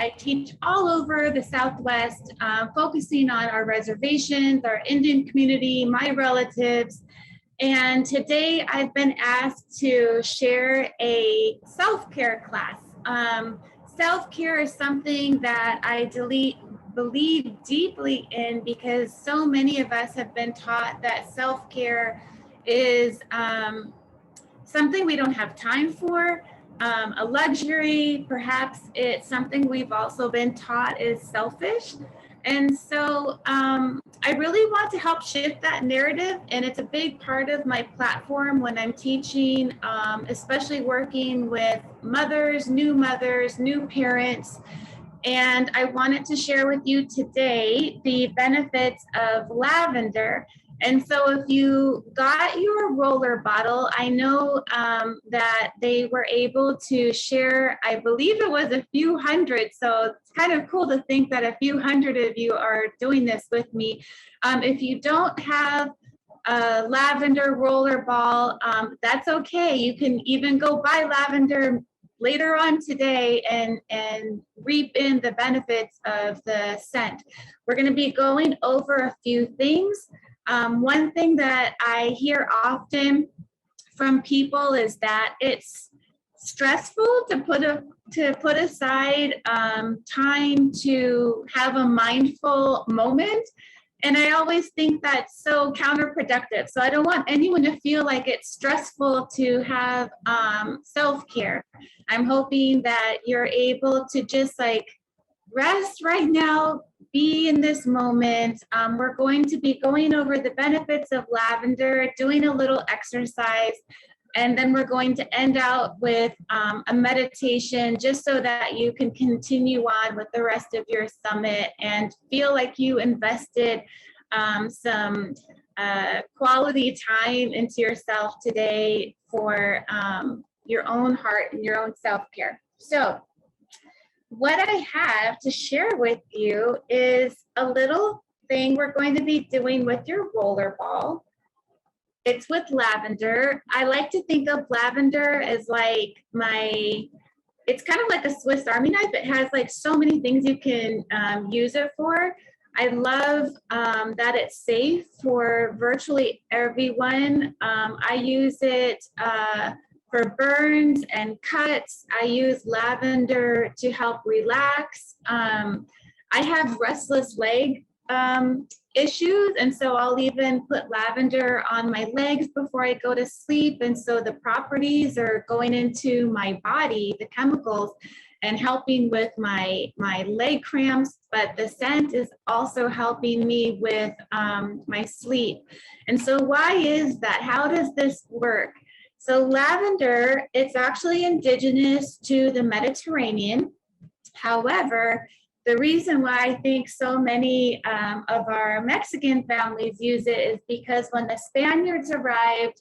I teach all over the Southwest, focusing on our reservations, our Indian community, my relatives. And today I've been asked to share a self-care class. Self-care is something that I believe deeply in because so many of us have been taught that self-care is something we don't have time for, a luxury. Perhaps it's something we've also been taught is selfish. And so I really want to help shift that narrative, and it's a big part of my platform when I'm teaching, especially working with mothers, new parents. And I wanted to share with you today the benefits of lavender. And so if you got your roller bottle, I know that they were able to share, I believe it was a few hundred. So it's kind of cool to think that a few hundred of you are doing this with me. If you don't have a lavender roller ball, that's okay. You can even go buy lavender later on today and reap in the benefits of the scent. We're going to be going over a few things. One thing that I hear often from people is that it's stressful to put aside time to have a mindful moment. And I always think that's so counterproductive. So I don't want anyone to feel like it's stressful to have self-care. I'm hoping that you're able to just like rest right now, be in this moment. We're going to be going over the benefits of lavender, doing a little exercise, and then we're going to end out with a meditation just so that you can continue on with the rest of your summit and feel like you invested some quality time into yourself today for your own heart and your own self-care. So what I have to share with you is a little thing we're going to be doing with your roller ball. It's with lavender. I like to think of lavender as like it's kind of like a Swiss Army knife. It has like so many things you can use it for. I love that it's safe for virtually everyone. I use it for burns and cuts. I use lavender to help relax. I have restless leg issues, and so I'll even put lavender on my legs before I go to sleep. And so the properties are going into my body, the chemicals, and helping with my leg cramps, but the scent is also helping me with my sleep. And so why is that? How does this work? So lavender, it's actually indigenous to the Mediterranean. However, the reason why I think so many of our Mexican families use it is because when the Spaniards arrived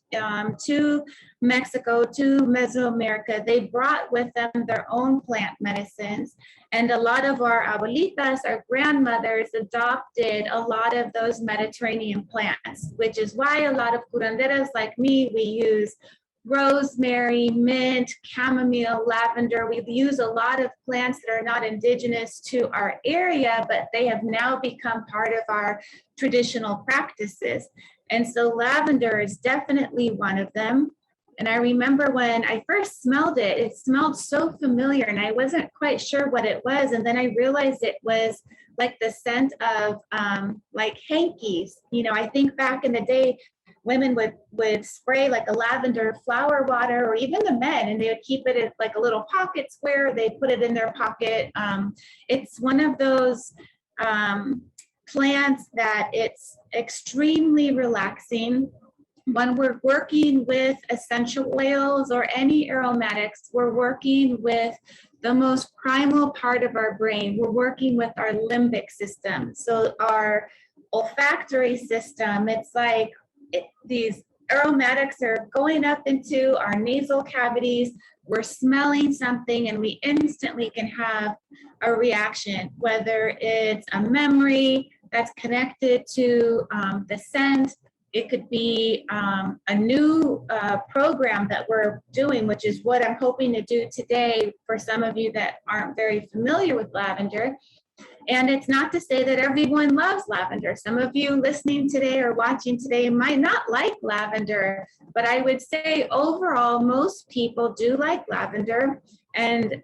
to Mexico, to Mesoamerica, they brought with them their own plant medicines. And a lot of our abuelitas, our grandmothers, adopted a lot of those Mediterranean plants, which is why a lot of curanderas like me, we use rosemary, mint, chamomile, lavender. We use a lot of plants that are not indigenous to our area, but they have now become part of our traditional practices. And so lavender is definitely one of them. And I remember when I first smelled it, it smelled so familiar and I wasn't quite sure what it was. And then I realized it was like the scent of like hankies. You know, I think back in the day, women would spray like a lavender flower water, or even the men, and they would keep it in like a little pocket square. They put it in their pocket. It's one of those plants that it's extremely relaxing. When we're working with essential oils or any aromatics, we're working with the most primal part of our brain. We're working with our limbic system. So our olfactory system, it's like these aromatics are going up into our nasal cavities. We're smelling something and we instantly can have a reaction, whether it's a memory that's connected to the scent, It could be a new program that we're doing, which is what I'm hoping to do today for some of you that aren't very familiar with lavender. And it's not to say that everyone loves lavender. Some of you listening today or watching today might not like lavender, but I would say overall, most people do like lavender. And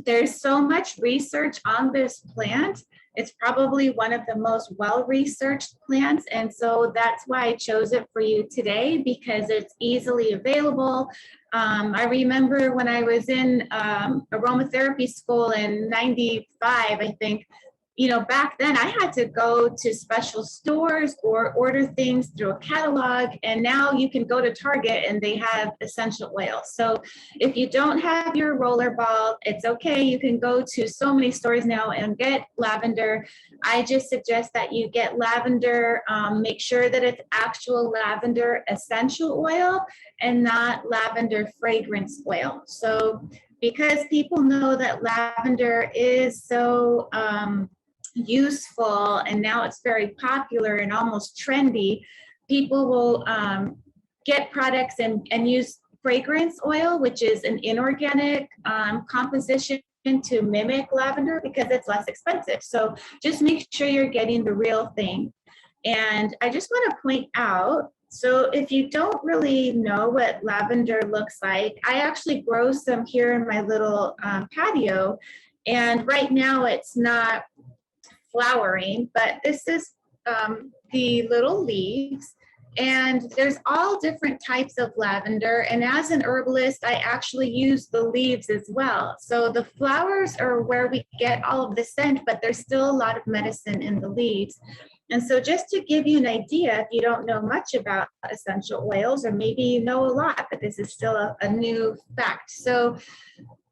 there's so much research on this plant. It's probably one of the most well-researched plants. And so that's why I chose it for you today, because it's easily available. I remember when I was in aromatherapy school in 95, I think, you know, back then I had to go to special stores or order things through a catalog, and now you can go to Target and they have essential oils. So if you don't have your rollerball, it's okay. You can go to so many stores now and get lavender. I just suggest that you get lavender, make sure that it's actual lavender essential oil and not lavender fragrance oil. So because people know that lavender is so useful, and now it's very popular and almost trendy, people will get products and use fragrance oil, which is an inorganic composition to mimic lavender because it's less expensive. So just make sure you're getting the real thing. And I just want to point out, so if you don't really know what lavender looks like, I actually grow some here in my little patio. And right now it's not flowering, but this is the little leaves. And there's all different types of lavender. And as an herbalist, I actually use the leaves as well. So the flowers are where we get all of the scent, but there's still a lot of medicine in the leaves. And so just to give you an idea, if you don't know much about essential oils, or maybe you know a lot, but this is still a new fact. So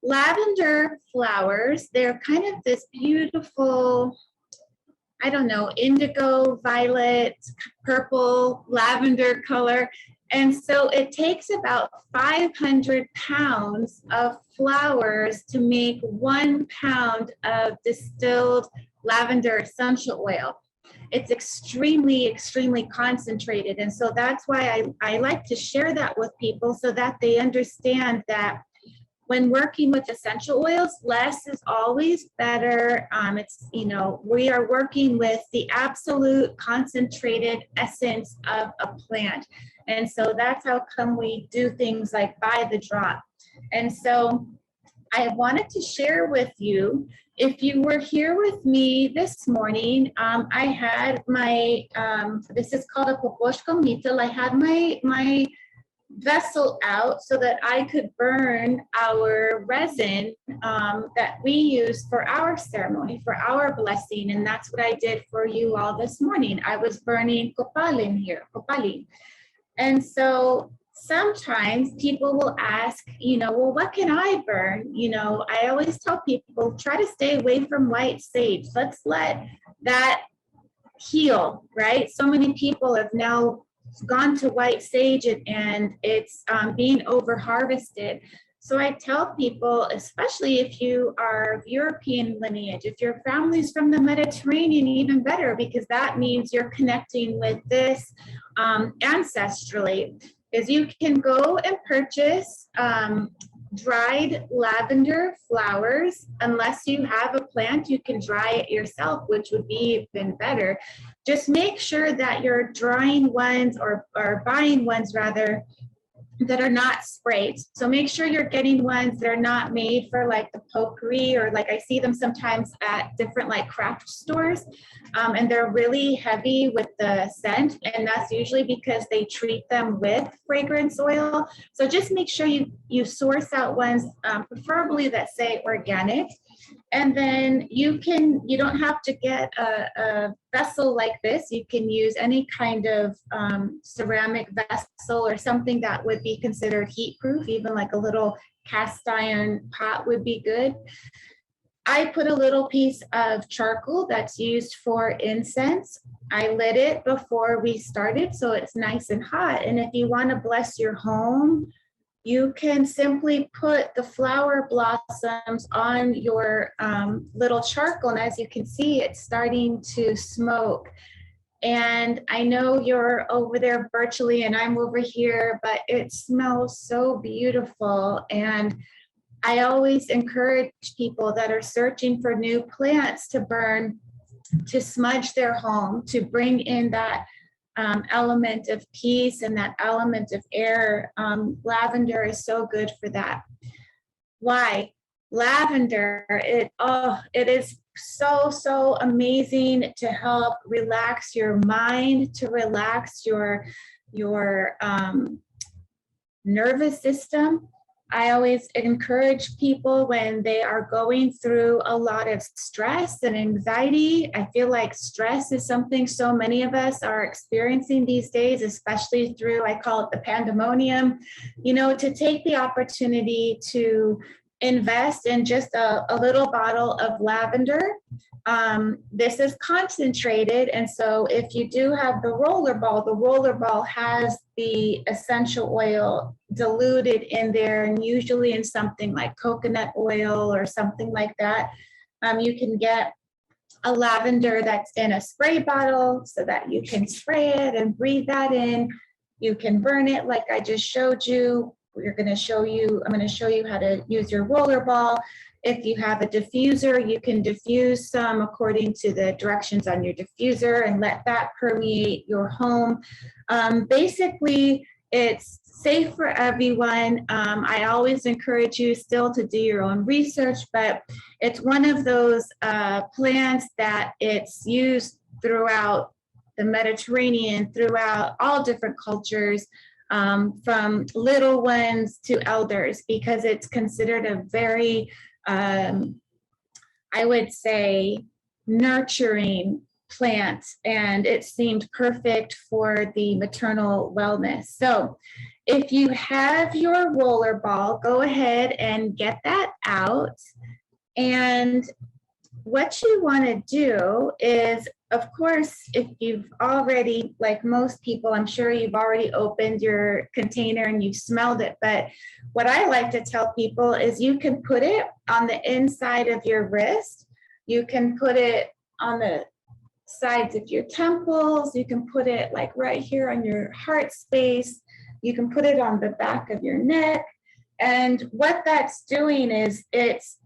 lavender flowers, they're kind of this beautiful, I don't know, indigo, violet, purple, lavender color. And so it takes about 500 pounds of flowers to make 1 pound of distilled lavender essential oil. It's extremely, extremely concentrated. And so that's why I like to share that with people so that they understand that when working with essential oils, less is always better. It's, you know, we are working with the absolute concentrated essence of a plant. And so that's how come we do things like by the drop. And so I wanted to share with you, if you were here with me this morning, I had my, this is called a poposhko mitel. I had my vessel out so that I could burn our resin that we use for our ceremony, for our blessing. And that's what I did for you all this morning. I was burning copalin here, copalin. And so sometimes people will ask, you know, well, what can I burn? You know, I always tell people, try to stay away from white sage. Let's let that heal, right? So many people have now gone to white sage and it's being over harvested. So I tell people, especially if you are of European lineage, if your family's from the Mediterranean, even better, because that means you're connecting with this ancestrally, is you can go and purchase dried lavender flowers. Unless you have a plant, you can dry it yourself, which would be even better. Just make sure that you're drying ones or buying ones rather that are not sprayed. So make sure you're getting ones that are not made for like the potpourri, or like I see them sometimes at different like craft stores, and they're really heavy with the scent, and that's usually because they treat them with fragrance oil. So just make sure you source out ones, preferably that say organic. And then you don't have to get a vessel like this. You can use any kind of ceramic vessel or something that would be considered heat proof. Even like a little cast iron pot would be good. I put a little piece of charcoal that's used for incense. I lit it before we started, so it's nice and hot. And if you want to bless your home, you can simply put the flower blossoms on your little charcoal. And as you can see, it's starting to smoke. And I know you're over there virtually and I'm over here, but it smells so beautiful. And I always encourage people that are searching for new plants to burn, to smudge their home, to bring in that element of peace and that element of air. Lavender is so good for that. Why? Lavender, it is so amazing to help relax your mind, to relax your nervous system. I always encourage people when they are going through a lot of stress and anxiety. I feel like stress is something so many of us are experiencing these days, especially through, I call it the pandemonium, to take the opportunity to invest in just a little bottle of lavender. This is concentrated, and so if you do have the roller ball has the essential oil diluted in there, and usually in something like coconut oil or something like that. You can get a lavender that's in a spray bottle so that you can spray it and breathe that in. You can burn it like I just showed you. I'm going to show you how to use your roller ball. If you have a diffuser, you can diffuse some according to the directions on your diffuser and let that permeate your home. Basically, it's safe for everyone. I always encourage you still to do your own research, but it's one of those plants that it's used throughout the Mediterranean, throughout all different cultures. From little ones to elders, because it's considered a very, I would say, nurturing plant, and it seemed perfect for the maternal wellness. So if you have your roller ball, go ahead and get that out. And what you want to do is, of course, if you've already, like most people, I'm sure you've already opened your container and you've smelled it. But what I like to tell people is you can put it on the inside of your wrist. You can put it on the sides of your temples. You can put it like right here on your heart space. You can put it on the back of your neck. And what that's doing is it's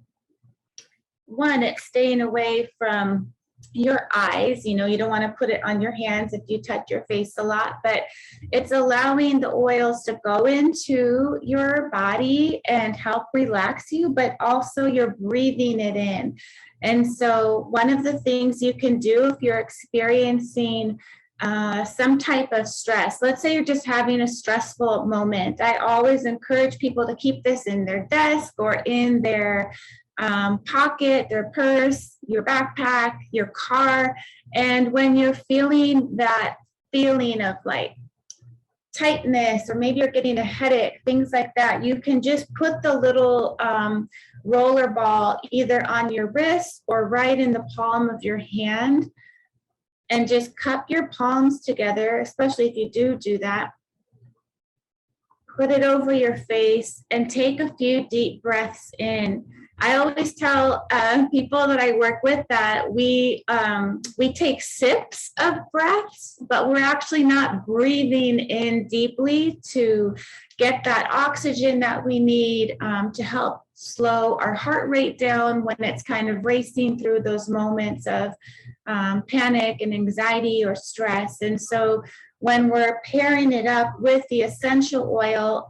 staying away from your eyes. You don't want to put it on your hands if you touch your face a lot, but it's allowing the oils to go into your body and help relax you, but also you're breathing it in. And so one of the things you can do if you're experiencing some type of stress, let's say you're just having a stressful moment, I always encourage people to keep this in their desk or in their pocket, their purse, your backpack, your car. And when you're feeling that feeling of like tightness, or maybe you're getting a headache, things like that, you can just put the little roller ball either on your wrist or right in the palm of your hand, and just cup your palms together, especially if you do that. Put it over your face and take a few deep breaths in. I always tell people that I work with that we take sips of breaths, but we're actually not breathing in deeply to get that oxygen that we need to help slow our heart rate down when it's kind of racing through those moments of panic and anxiety or stress. And so when we're pairing it up with the essential oil,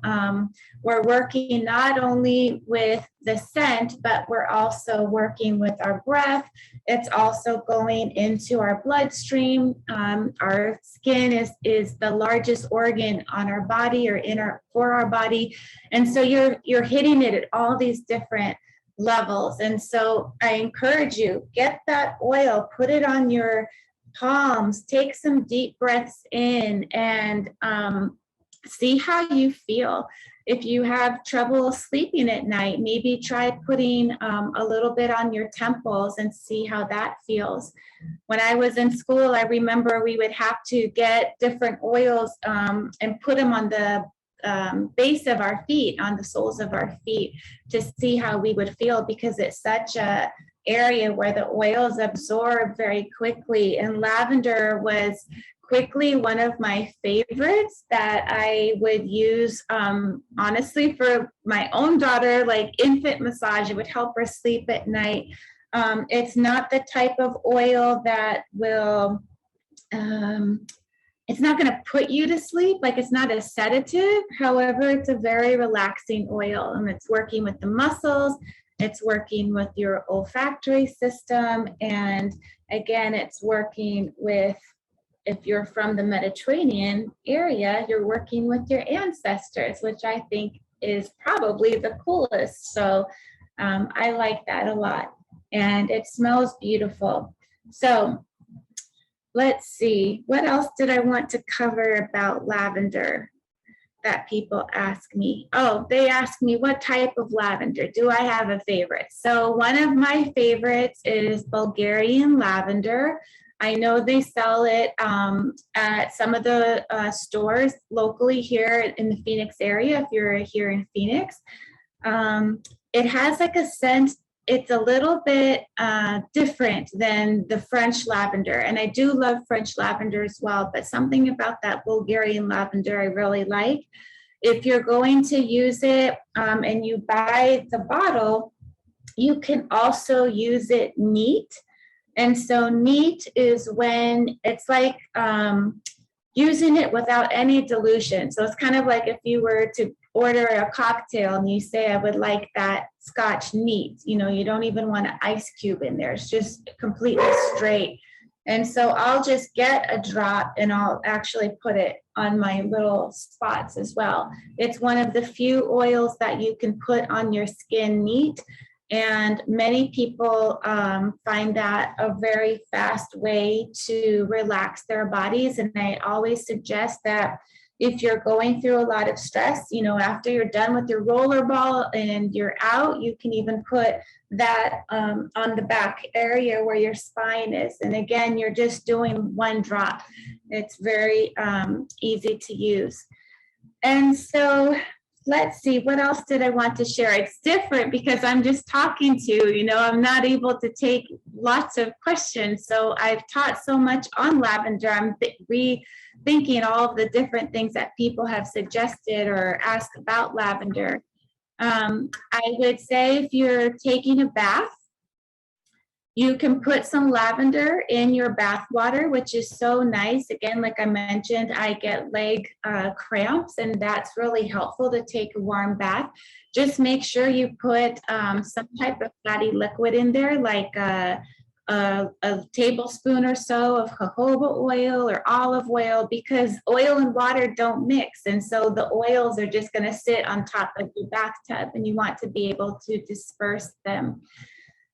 we're working not only with the scent, but we're also working with our breath. It's also going into our bloodstream. Our skin is the largest organ on our body, or for our body. And so you're hitting it at all these different levels. And so I encourage you, get that oil, put it on your palms, take some deep breaths in, and see how you feel. If you have trouble sleeping at night, maybe try putting a little bit on your temples and see how that feels. When I was in school, I remember we would have to get different oils and put them on the base of our feet, on the soles of our feet, to see how we would feel, because it's such a area where the oils absorb very quickly. And lavender was quickly one of my favorites that I would use, honestly, for my own daughter, like infant massage. It would help her sleep at night. It's not the type of oil that will, it's not going to put you to sleep. Like, it's not a sedative. However, it's a very relaxing oil, and it's working with the muscles. It's working with your olfactory system. And again, it's working with, if you're from the Mediterranean area, you're working with your ancestors, which I think is probably the coolest. So I like that a lot. And it smells beautiful. So let's see, what else did I want to cover about lavender that people ask me? Oh, they ask me, what type of lavender? Do I have a favorite? So one of my favorites is Bulgarian lavender. I know they sell it at some of the stores locally here in the Phoenix area, if you're here in Phoenix. It has like a scent. It's a little bit different than the French lavender. And I do love French lavender as well, but something about that Bulgarian lavender I really like. If you're going to use it and you buy the bottle, you can also use it neat. And so neat is when it's like using it without any dilution. So it's kind of like if you were to order a cocktail and you say, I would like that scotch neat, you know, you don't even want an ice cube in there. It's just completely straight. And so I'll just get a drop and I'll actually put it on my little spots as well. It's one of the few oils that you can put on your skin neat. And many people find that a very fast way to relax their bodies. And I always suggest that if you're going through a lot of stress, you know, after you're done with your rollerball and you're out, you can even put that on the back area where your spine is. And again, you're just doing one drop. It's very easy to use. And so let's see, what else did I want to share? It's different because I'm just talking to you, you know, I'm not able to take lots of questions. So I've taught so much on lavender. I'm rethinking all of the different things that people have suggested or asked about lavender. I would say if you're taking a bath, you can put some lavender in your bath water, which is so nice. Again, like I mentioned, I get leg cramps, and that's really helpful to take a warm bath. Just make sure you put some type of fatty liquid in there, like a tablespoon or so of jojoba oil or olive oil, because oil and water don't mix. And so the oils are just going to sit on top of your bathtub, and you want to be able to disperse them.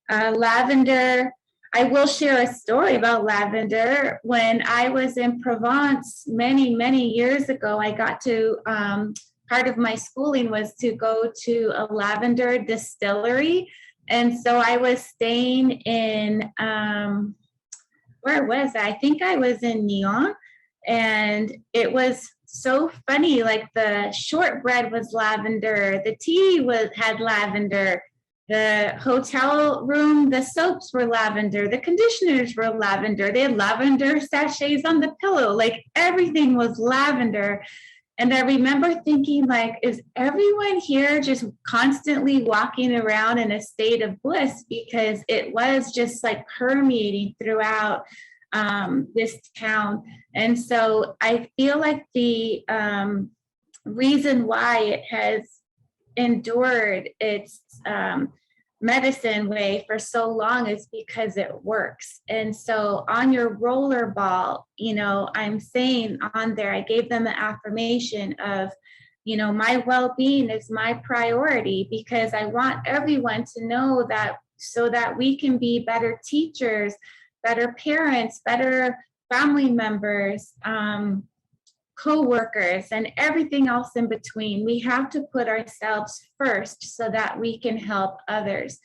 Lavender, I will share a story about lavender. When I was in Provence many, many years ago, I got to, part of my schooling was to go to a lavender distillery. And so I was staying in, where was I? I think I was in Nyon. And it was so funny, like the shortbread was lavender, the tea had lavender. The hotel room, the soaps were lavender, the conditioners were lavender, they had lavender sachets on the pillow, like everything was lavender. And I remember thinking, like, is everyone here just constantly walking around in a state of bliss? Because it was just like permeating throughout this town. And so I feel like the reason why it has endured its medicine way for so long is because it works. And so on your roller ball, you know, I'm saying on there, I gave them an affirmation of, you know, my well-being is my priority, because I want everyone to know that, so that we can be better teachers, better parents, better family members, co-workers, and everything else in between. We have to put ourselves first so that we can help others.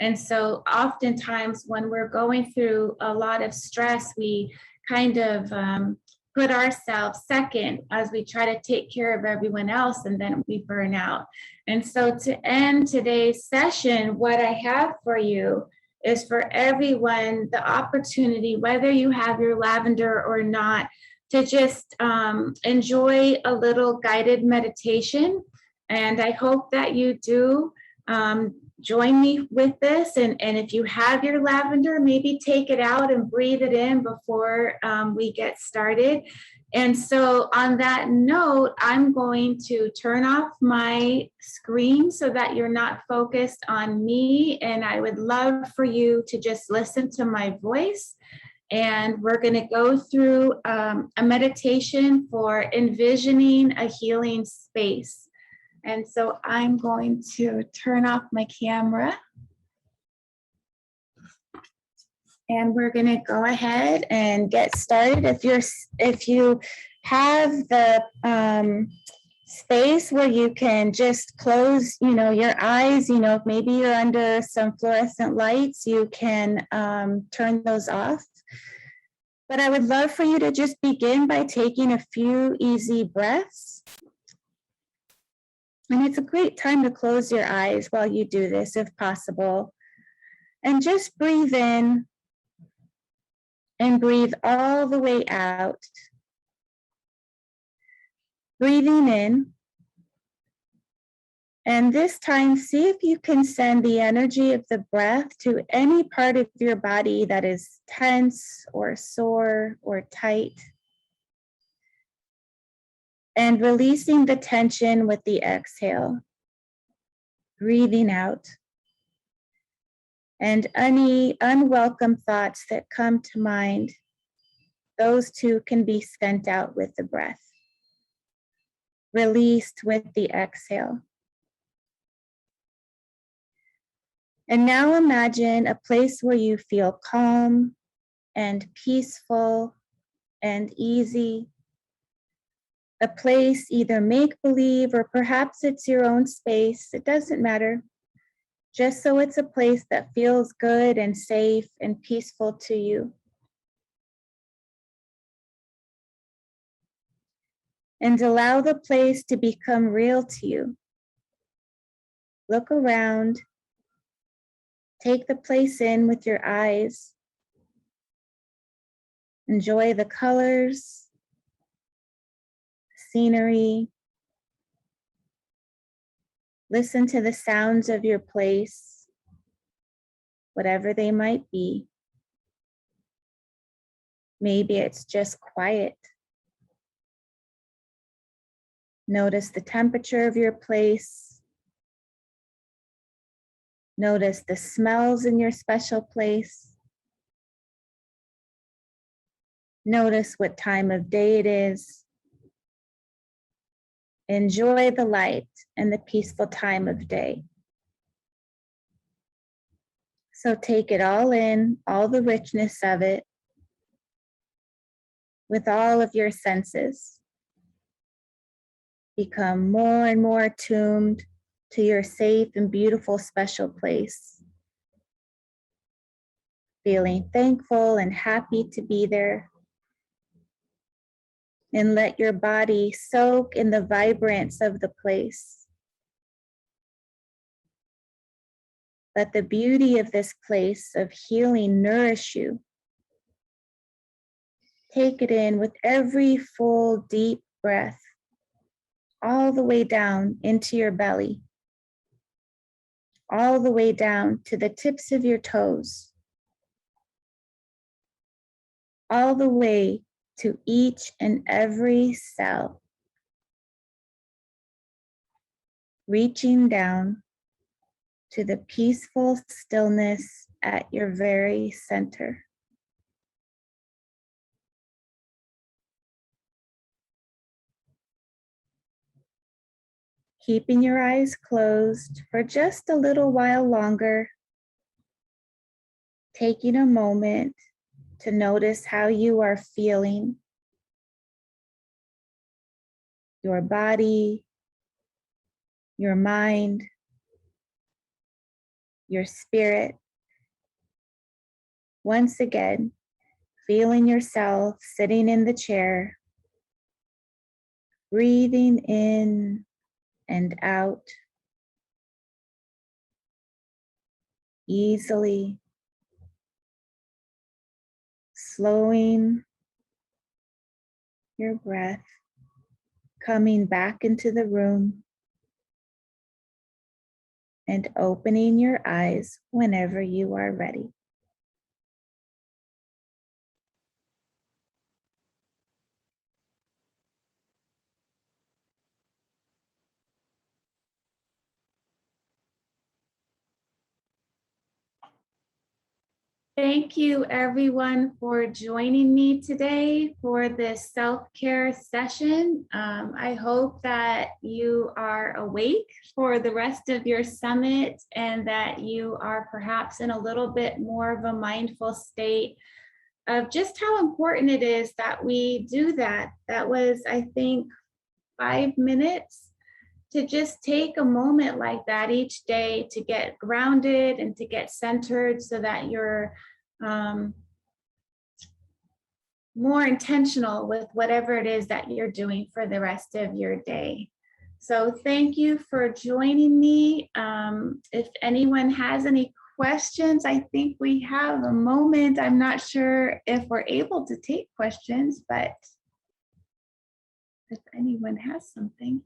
And so oftentimes when we're going through a lot of stress, we kind of put ourselves second as we try to take care of everyone else, and then we burn out. And so to end today's session, what I have for you is for everyone the opportunity, whether you have your lavender or not, to just enjoy a little guided meditation. And I hope that you do join me with this. And if you have your lavender, maybe take it out and breathe it in before we get started. And so on that note, I'm going to turn off my screen so that you're not focused on me. And I would love for you to just listen to my voice. And we're going to go through a meditation for envisioning a healing space. And so I'm going to turn off my camera. And we're going to go ahead and get started. If you have the space where you can just close, your eyes, if maybe you're under some fluorescent lights, you can turn those off. But I would love for you to just begin by taking a few easy breaths. And it's a great time to close your eyes while you do this, if possible. And just breathe in and breathe all the way out. Breathing in. And this time, see if you can send the energy of the breath to any part of your body that is tense or sore or tight. And releasing the tension with the exhale. Breathing out. And any unwelcome thoughts that come to mind, those too can be sent out with the breath. Released with the exhale. And now imagine a place where you feel calm and peaceful and easy. A place either make-believe or perhaps it's your own space. It doesn't matter. Just so it's a place that feels good and safe and peaceful to you. And allow the place to become real to you. Look around. Take the place in with your eyes. Enjoy the colors, scenery. Listen to the sounds of your place, whatever they might be. Maybe it's just quiet. Notice the temperature of your place. Notice the smells in your special place. Notice what time of day it is. Enjoy the light and the peaceful time of day. So take it all in, all the richness of it, with all of your senses. Become more and more attuned to your safe and beautiful special place. Feeling thankful and happy to be there. And let your body soak in the vibrance of the place. Let the beauty of this place of healing nourish you. Take it in with every full, deep breath, all the way down into your belly, all the way down to the tips of your toes, all the way to each and every cell, reaching down to the peaceful stillness at your very center. Keeping your eyes closed for just a little while longer, taking a moment to notice how you are feeling, your body, your mind, your spirit. Once again, feeling yourself sitting in the chair, breathing in and out easily slowing your breath, coming back into the room, and opening your eyes whenever you are ready. Thank you everyone for joining me today for this self-care session. I hope that you are awake for the rest of your summit and that you are perhaps in a little bit more of a mindful state of just how important it is that we do that. That was, I think, 5 minutes to just take a moment like that each day to get grounded and to get centered so that you're more intentional with whatever it is that you're doing for the rest of your day. So thank you for joining me. If anyone has any questions, I think we have a moment. I'm not sure if we're able to take questions, but if anyone has something.